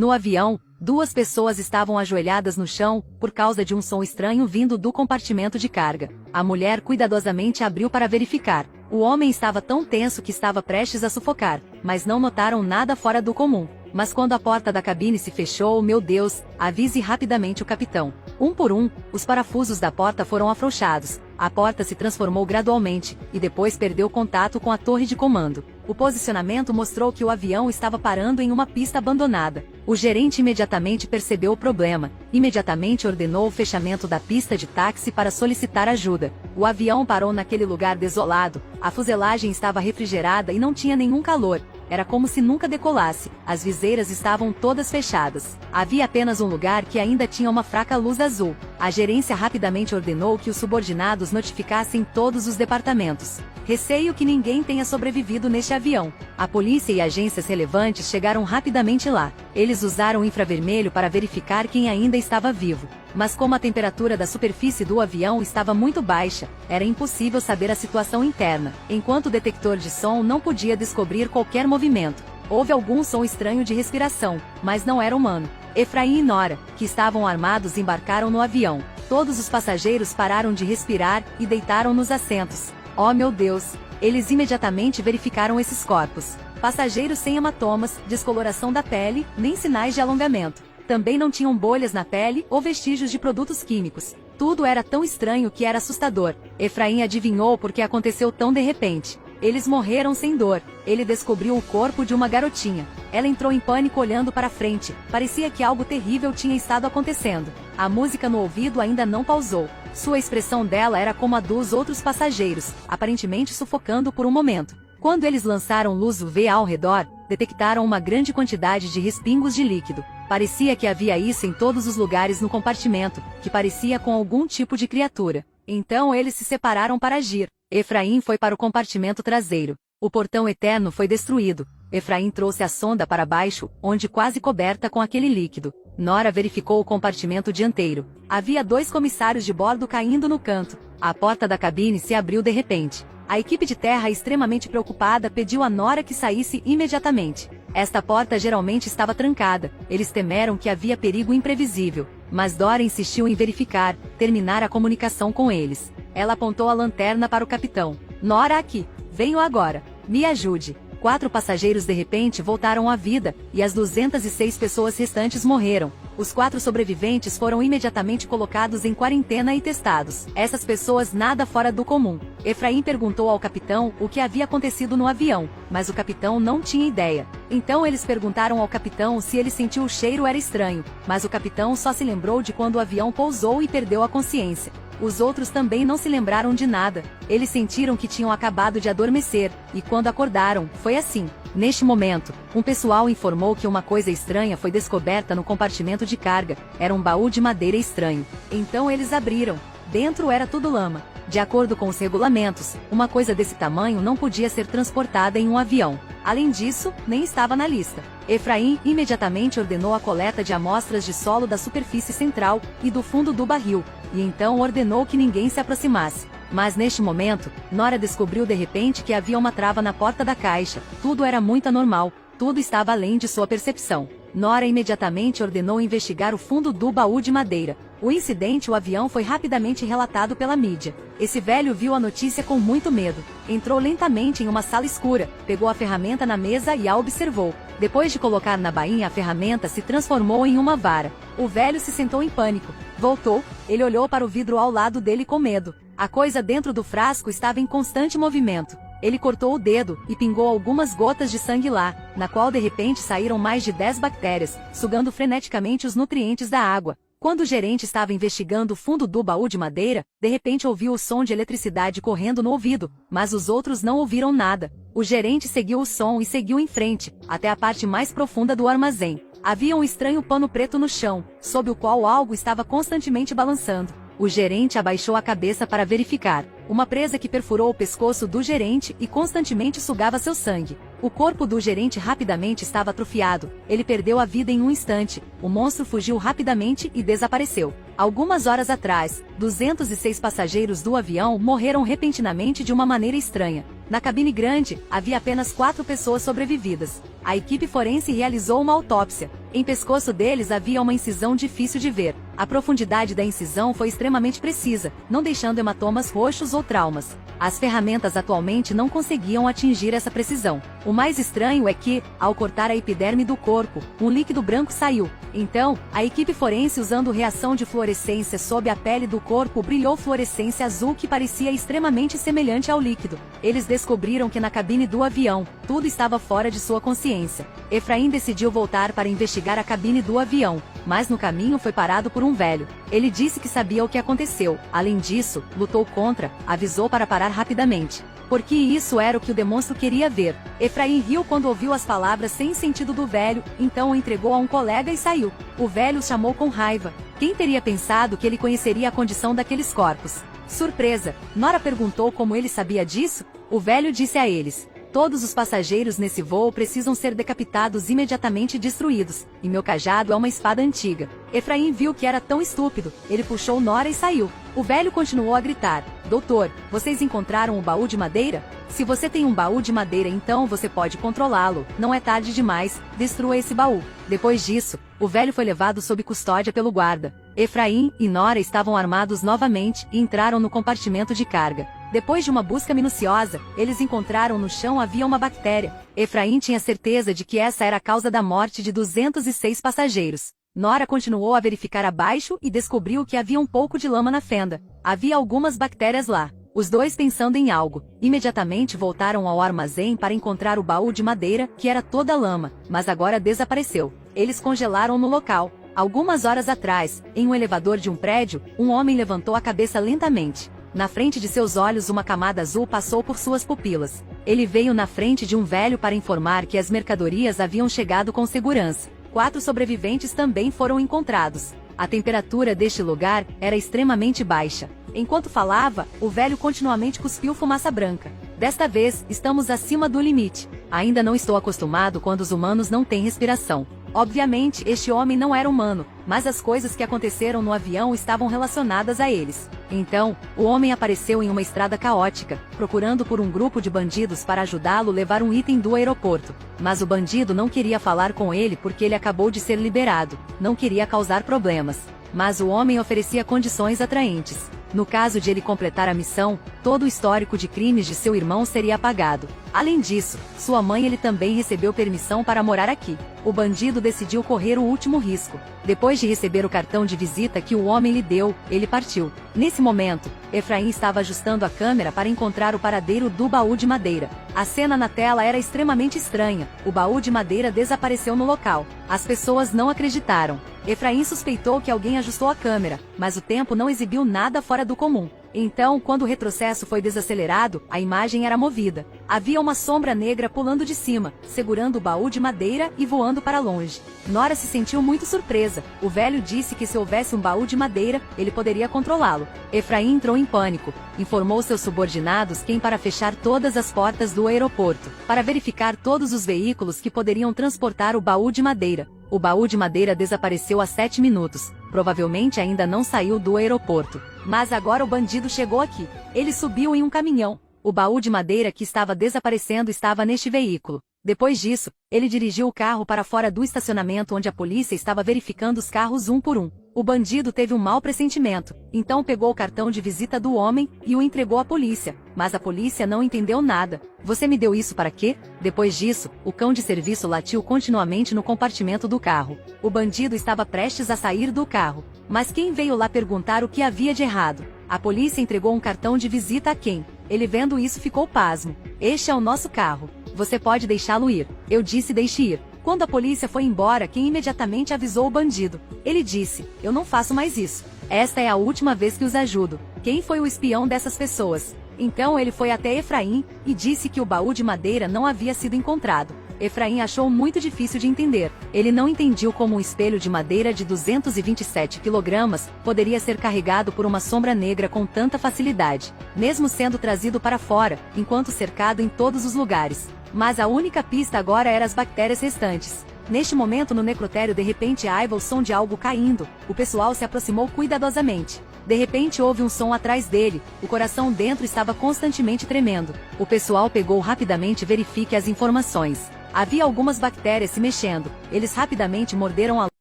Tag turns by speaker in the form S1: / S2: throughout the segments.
S1: No avião, duas pessoas estavam ajoelhadas no chão, por causa de um som estranho vindo do compartimento de carga. A mulher cuidadosamente abriu para verificar. O homem estava tão tenso que estava prestes a sufocar, mas não notaram nada fora do comum. Mas quando a porta da cabine se fechou, meu Deus, avise rapidamente o capitão. Um por um, os parafusos da porta foram afrouxados. A porta se transformou gradualmente, e depois perdeu contato com a torre de comando. O posicionamento mostrou que o avião estava parando em uma pista abandonada. O gerente imediatamente percebeu o problema. Imediatamente ordenou o fechamento da pista de táxi para solicitar ajuda. O avião parou naquele lugar desolado. A fuselagem estava refrigerada e não tinha nenhum calor. Era como se nunca decolasse. As viseiras estavam todas fechadas. Havia apenas um lugar que ainda tinha uma fraca luz azul. A gerência rapidamente ordenou que os subordinados notificassem todos os departamentos. Receio que ninguém tenha sobrevivido neste avião. A polícia e agências relevantes chegaram rapidamente lá. Eles usaram infravermelho para verificar quem ainda estava vivo. Mas como a temperatura da superfície do avião estava muito baixa, era impossível saber a situação interna, enquanto o detector de som não podia descobrir qualquer movimento. Houve algum som estranho de respiração, mas não era humano. Efraim e Nora, que estavam armados, embarcaram no avião. Todos os passageiros pararam de respirar e deitaram nos assentos. Oh meu Deus! Eles imediatamente verificaram esses corpos. Passageiros sem hematomas, descoloração da pele, nem sinais de alongamento. Também não tinham bolhas na pele ou vestígios de produtos químicos. Tudo era tão estranho que era assustador. Efraim adivinhou porque aconteceu tão de repente. Eles morreram sem dor. Ele descobriu o corpo de uma garotinha. Ela entrou em pânico olhando para frente. Parecia que algo terrível tinha estado acontecendo. A música no ouvido ainda não pausou. Sua expressão dela era como a dos outros passageiros, aparentemente sufocando por um momento. Quando eles lançaram luz UV ao redor, detectaram uma grande quantidade de respingos de líquido. Parecia que havia isso em todos os lugares no compartimento, que parecia com algum tipo de criatura. Então eles se separaram para agir. Efraim foi para o compartimento traseiro. O portão eterno foi destruído. Efraim trouxe a sonda para baixo, onde quase coberta com aquele líquido. Nora verificou o compartimento dianteiro. Havia 2 comissários de bordo caindo no canto. A porta da cabine se abriu de repente. A equipe de terra, extremamente preocupada, pediu a Nora que saísse imediatamente. Esta porta geralmente estava trancada. Eles temeram que havia perigo imprevisível. Mas Dora insistiu em verificar, terminar a comunicação com eles. Ela apontou a lanterna para o capitão. Nora, aqui. Venho agora. Me ajude. 4 passageiros de repente voltaram à vida, e as 206 pessoas restantes morreram. Os 4 sobreviventes foram imediatamente colocados em quarentena e testados. Essas pessoas nada fora do comum. Efraim perguntou ao capitão o que havia acontecido no avião, mas o capitão não tinha ideia. Então eles perguntaram ao capitão se ele sentiu o cheiro era estranho, mas o capitão só se lembrou de quando o avião pousou e perdeu a consciência. Os outros também não se lembraram de nada. Eles sentiram que tinham acabado de adormecer, e quando acordaram, foi assim. Neste momento, um pessoal informou que uma coisa estranha foi descoberta no compartimento de carga. Era um baú de madeira estranho. Então eles abriram. Dentro era tudo lama. De acordo com os regulamentos, uma coisa desse tamanho não podia ser transportada em um avião. Além disso, nem estava na lista. Efraim imediatamente ordenou a coleta de amostras de solo da superfície central e do fundo do barril, e então ordenou que ninguém se aproximasse. Mas neste momento, Nora descobriu de repente que havia uma trava na porta da caixa. Tudo era muito anormal, tudo estava além de sua percepção. Nora imediatamente ordenou investigar o fundo do baú de madeira. O incidente, o avião foi rapidamente relatado pela mídia. Esse velho viu a notícia com muito medo. Entrou lentamente em uma sala escura, pegou a ferramenta na mesa e a observou. Depois de colocar na bainha, a ferramenta se transformou em uma vara. O velho se sentou em pânico. Voltou, ele olhou para o vidro ao lado dele com medo. A coisa dentro do frasco estava em constante movimento. Ele cortou o dedo e pingou algumas gotas de sangue lá, na qual de repente saíram mais de 10 bactérias, sugando freneticamente os nutrientes da água. Quando o gerente estava investigando o fundo do baú de madeira, de repente ouviu o som de eletricidade correndo no ouvido, mas os outros não ouviram nada. O gerente seguiu o som e seguiu em frente, até a parte mais profunda do armazém. Havia um estranho pano preto no chão, sob o qual algo estava constantemente balançando. O gerente abaixou a cabeça para verificar. Uma presa que perfurou o pescoço do gerente e constantemente sugava seu sangue. O corpo do gerente rapidamente estava atrofiado. Ele perdeu a vida em um instante. O monstro fugiu rapidamente e desapareceu. Algumas horas atrás, 206 passageiros do avião morreram repentinamente de uma maneira estranha. Na cabine grande, havia apenas 4 pessoas sobrevividas. A equipe forense realizou uma autópsia. Em pescoço deles havia uma incisão difícil de ver. A profundidade da incisão foi extremamente precisa, não deixando hematomas roxos ou traumas. As ferramentas atualmente não conseguiam atingir essa precisão. O mais estranho é que, ao cortar a epiderme do corpo, um líquido branco saiu. Então, a equipe forense, usando reação de fluorescência sob a pele do corpo, brilhou fluorescência azul que parecia extremamente semelhante ao líquido. Eles descobriram que na cabine do avião, tudo estava fora de sua consciência. Efraim decidiu voltar para investigar a cabine do avião, mas no caminho foi parado por um velho. Ele disse que sabia o que aconteceu. Além disso, lutou contra, avisou para parar rapidamente. Porque isso era o que o demonstro queria ver. Efraim riu quando ouviu as palavras sem sentido do velho, então o entregou a um colega e saiu. O velho os chamou com raiva. Quem teria pensado que ele conheceria a condição daqueles corpos? Surpresa! Nora perguntou como ele sabia disso. O velho disse a eles: todos os passageiros nesse voo precisam ser decapitados imediatamente e destruídos, e meu cajado é uma espada antiga. Efraim viu que era tão estúpido, ele puxou Nora e saiu. O velho continuou a gritar: doutor, vocês encontraram o baú de madeira? Se você tem um baú de madeira, então você pode controlá-lo, não é tarde demais, destrua esse baú. Depois disso, o velho foi levado sob custódia pelo guarda. Efraim e Nora estavam armados novamente e entraram no compartimento de carga. Depois de uma busca minuciosa, eles encontraram no chão havia uma bactéria. Efraim tinha certeza de que essa era a causa da morte de 206 passageiros. Nora continuou a verificar abaixo e descobriu que havia um pouco de lama na fenda. Havia algumas bactérias lá. Os dois, pensando em algo, imediatamente voltaram ao armazém para encontrar o baú de madeira, que era toda lama, mas agora desapareceu. Eles congelaram no local. Algumas horas atrás, em um elevador de um prédio, um homem levantou a cabeça lentamente. Na frente de seus olhos uma camada azul passou por suas pupilas. Ele veio na frente de um velho para informar que as mercadorias haviam chegado com segurança. 4 sobreviventes também foram encontrados. A temperatura deste lugar era extremamente baixa. Enquanto falava, o velho continuamente cuspiu fumaça branca. Desta vez, estamos acima do limite. Ainda não estou acostumado quando os humanos não têm respiração. Obviamente, este homem não era humano, mas as coisas que aconteceram no avião estavam relacionadas a eles. Então, o homem apareceu em uma estrada caótica, procurando por um grupo de bandidos para ajudá-lo a levar um item do aeroporto. Mas o bandido não queria falar com ele porque ele acabou de ser liberado, não queria causar problemas. Mas o homem oferecia condições atraentes. No caso de ele completar a missão, todo o histórico de crimes de seu irmão seria apagado. Além disso, sua mãe ele também recebeu permissão para morar aqui. O bandido decidiu correr o último risco. Depois de receber o cartão de visita que o homem lhe deu, ele partiu. Nesse momento, Efraim estava ajustando a câmera para encontrar o paradeiro do baú de madeira. A cena na tela era extremamente estranha. O baú de madeira desapareceu no local. As pessoas não acreditaram. Efraim suspeitou que alguém ajustou a câmera, mas o tempo não exibiu nada fora do comum. Então, quando o retrocesso foi desacelerado, a imagem era movida. Havia uma sombra negra pulando de cima, segurando o baú de madeira e voando para longe. Nora se sentiu muito surpresa. O velho disse que se houvesse um baú de madeira, ele poderia controlá-lo. Efraim entrou em pânico. Informou seus subordinados para fechar todas as portas do aeroporto, para verificar todos os veículos que poderiam transportar o baú de madeira. O baú de madeira desapareceu há 7 minutos. Provavelmente ainda não saiu do aeroporto. Mas agora o bandido chegou aqui. Ele subiu em um caminhão. O baú de madeira que estava desaparecendo estava neste veículo. Depois disso, ele dirigiu o carro para fora do estacionamento onde a polícia estava verificando os carros um por um. O bandido teve um mau pressentimento, então pegou o cartão de visita do homem e o entregou à polícia, mas a polícia não entendeu nada. Você me deu isso para quê? Depois disso, o cão de serviço latiu continuamente no compartimento do carro. O bandido estava prestes a sair do carro. Mas quem veio lá perguntar o que havia de errado? A polícia entregou um cartão de visita a quem? Ele vendo isso ficou pasmo. Este é o nosso carro. Você pode deixá-lo ir. Eu disse deixe ir. Quando a polícia foi embora, quem imediatamente avisou o bandido? Ele disse, eu não faço mais isso. Esta é a última vez que os ajudo. Quem foi o espião dessas pessoas? Então ele foi até Efraim e disse que o baú de madeira não havia sido encontrado. Efraim achou muito difícil de entender. Ele não entendiu como um espelho de madeira de 227 kg poderia ser carregado por uma sombra negra com tanta facilidade, mesmo sendo trazido para fora, enquanto cercado em todos os lugares. Mas a única pista agora era as bactérias restantes. Neste momento no necrotério de repente houve o som de algo caindo. O pessoal se aproximou cuidadosamente. De repente houve um som atrás dele, o coração dentro estava constantemente tremendo. O pessoal pegou rapidamente e verifique as informações. Havia algumas bactérias se mexendo, eles rapidamente morderam a...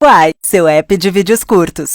S2: Uai, seu app de vídeos curtos.